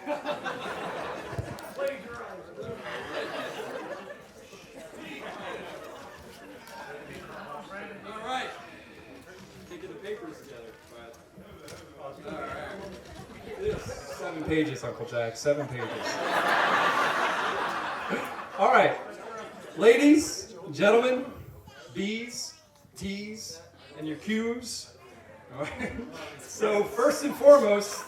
All right. Taking the papers together. All right. 7 pages, Uncle Jack. 7 pages. All right. Ladies, gentlemen, B's, T's, and your Q's. All right. So first and foremost,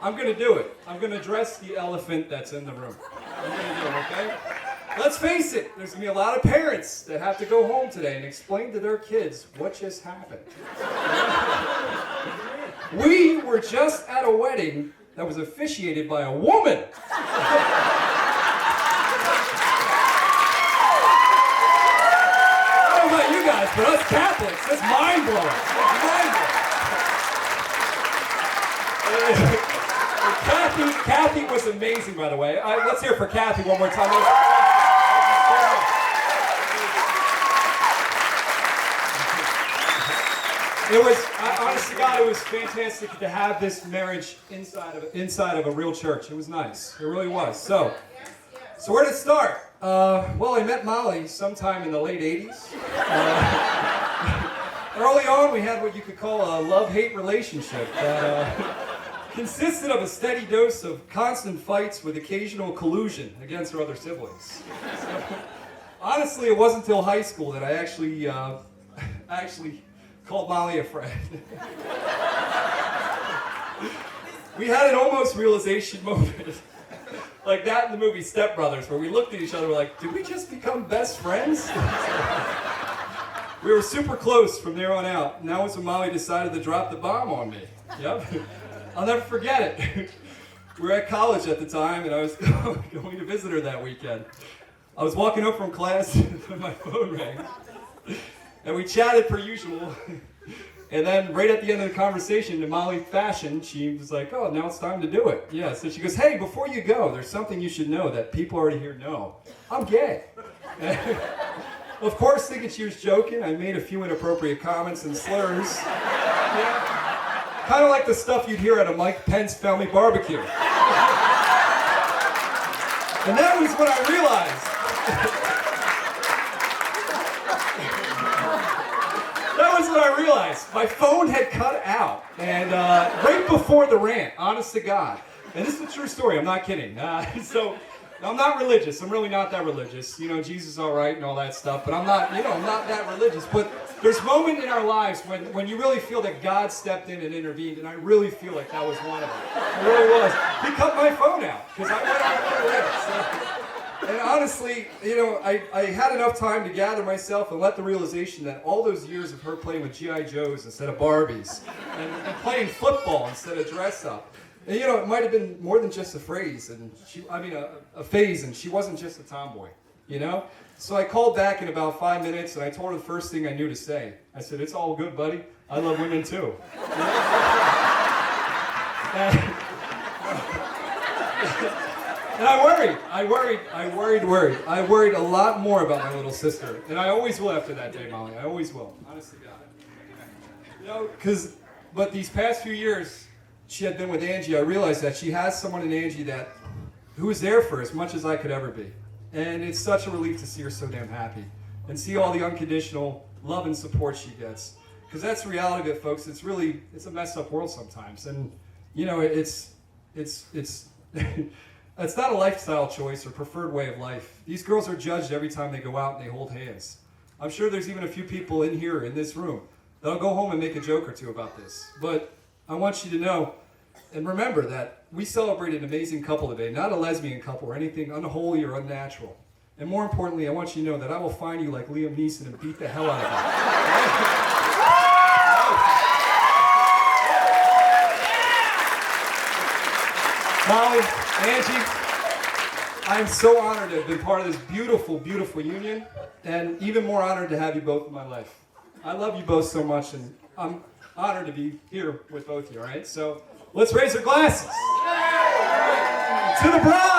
I'm going to do it. I'm going to address the elephant that's in the room. I'm going to do it, okay? Let's face it, there's going to be a lot of parents that have to go home today and explain to their kids what just happened. We were just at a wedding that was officiated by a woman. I don't know about you guys, but us Catholics, that's mind-blowing. That's mind-blowing. Kathy was amazing, by the way. Let's hear it for Kathy one more time. It was, honest to God, it was fantastic to have this marriage inside of a real church. It was nice. It really was. So where did it start? Well, I met Molly sometime in the late 80s. Early on, we had what you could call a love-hate relationship that consisted of a steady dose of constant fights with occasional collusion against her other siblings. So, honestly, it wasn't until high school that I actually called Molly a friend. We had an almost realization moment, like that in the movie Step Brothers, where we looked at each other like, did we just become best friends? We were super close from there on out, and that was when Molly decided to drop the bomb on me. Yep. I'll never forget it. We were at college at the time, and I was going to visit her that weekend. I was walking home from class when my phone rang, and we chatted per usual. And then right at the end of the conversation, in Molly fashion, she was like, oh, now it's time to do it. Yeah, so she goes, hey, before you go, there's something you should know that people already here know. I'm gay. Of course, thinking she was joking, I made a few inappropriate comments and slurs. Yeah. Kind of like the stuff you'd hear at a Mike Pence family barbecue. And that was when I realized. That was when I realized my phone had cut out. And right before the rant, honest to God. And this is a true story, I'm not kidding. So I'm not religious. I'm really not that religious. You know, Jesus is all right and all that stuff. But I'm not that religious. But there's a moment in our lives when you really feel that God stepped in and intervened, and I really feel like that was one of them. It really was. He cut my phone out, because I went out there. And honestly, I had enough time to gather myself and let the realization that all those years of her playing with G.I. Joes instead of Barbies, and playing football instead of dress up, and it might have been more than just a phrase, and a phase, and she wasn't just a tomboy, So I called back in about 5 minutes, and I told her the first thing I knew to say. I said, it's all good, buddy. I love women, too. And I worried a lot more about my little sister. And I always will after that day, Molly. I always will. Honest to God. But these past few years, she had been with Angie. I realized that she has someone in Angie who was there for her as much as I could ever be. And it's such a relief to see her so damn happy and see all the unconditional love and support she gets. Because that's the reality of it, folks. It's a messed up world sometimes. And, it's not a lifestyle choice or preferred way of life. These girls are judged every time they go out and they hold hands. I'm sure there's even a few people in here, in this room, that'll go home and make a joke or two about this. But I want you to know and remember that we celebrate an amazing couple today, not a lesbian couple or anything unholy or unnatural. And more importantly, I want you to know that I will find you like Liam Neeson and beat the hell out of you. Molly, Angie, I'm so honored to have been part of this beautiful, beautiful union, and even more honored to have you both in my life. I love you both so much, and I'm honored to be here with both of you, all right? So let's raise our glasses to the bride.